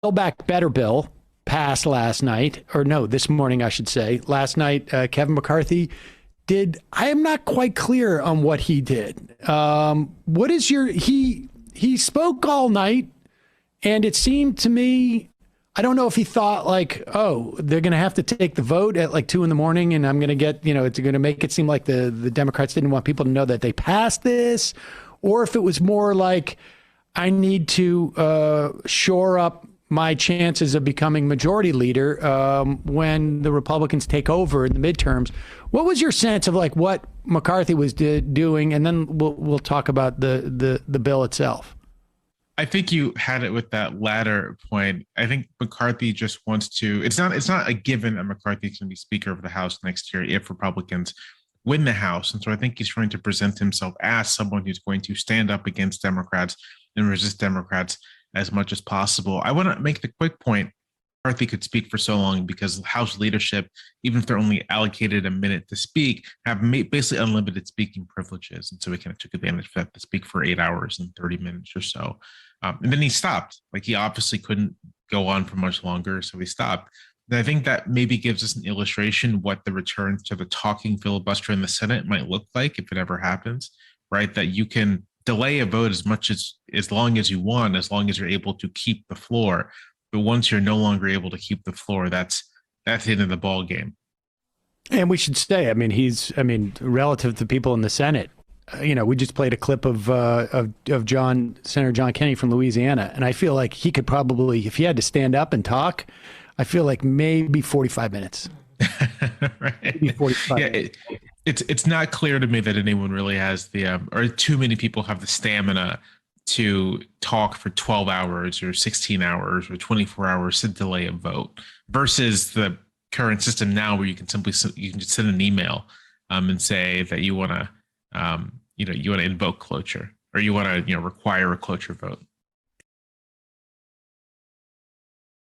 Build Back Better bill passed last night, or no, this morning, I should say. Last night, Kevin McCarthy did. I am not quite clear on what he did. What is your he spoke all night, and it seemed to me, I don't know if he thought like, oh, they're going to have to take the vote at like 2 a.m. and I'm going to get, it's going to make it seem like the Democrats didn't want people to know that they passed this, or if it was more like, I need to shore up my chances of becoming majority leader when the Republicans take over in the midterms. What was your sense of like what McCarthy was doing? And then we'll talk about the bill itself. I think you had it with that latter point. I think McCarthy just wants to. It's not a given that McCarthy is going to be Speaker of the House next year if Republicans win the House, and so I think he's trying to present himself as someone who's going to stand up against Democrats and resist Democrats as much as possible. I want to make the quick point. McCarthy could speak for so long because House leadership, even if they're only allocated a minute to speak, have basically unlimited speaking privileges, and so he kind of took advantage of that to speak for 8 hours and 30 minutes or so. And then he stopped. Like, he obviously couldn't go on for much longer, so he stopped. And I think that maybe gives us an illustration what the return to the talking filibuster in the Senate might look like if it ever happens, right? That you can delay a vote as long as you want, as long as you're able to keep the floor. But once you're no longer able to keep the floor, that's the end of the ball game. And we should say, relative to people in the Senate, we just played a clip of Senator John Kennedy from Louisiana, and I feel like he could probably, if he had to stand up and talk, I feel like maybe 45 minutes. Right. Maybe 45 minutes. It's not clear to me that anyone really has or too many people have the stamina to talk for 12 hours or 16 hours or 24 hours to delay a vote versus the current system now where you can just send an email and say that you want to you want to invoke cloture or you want to require a cloture vote.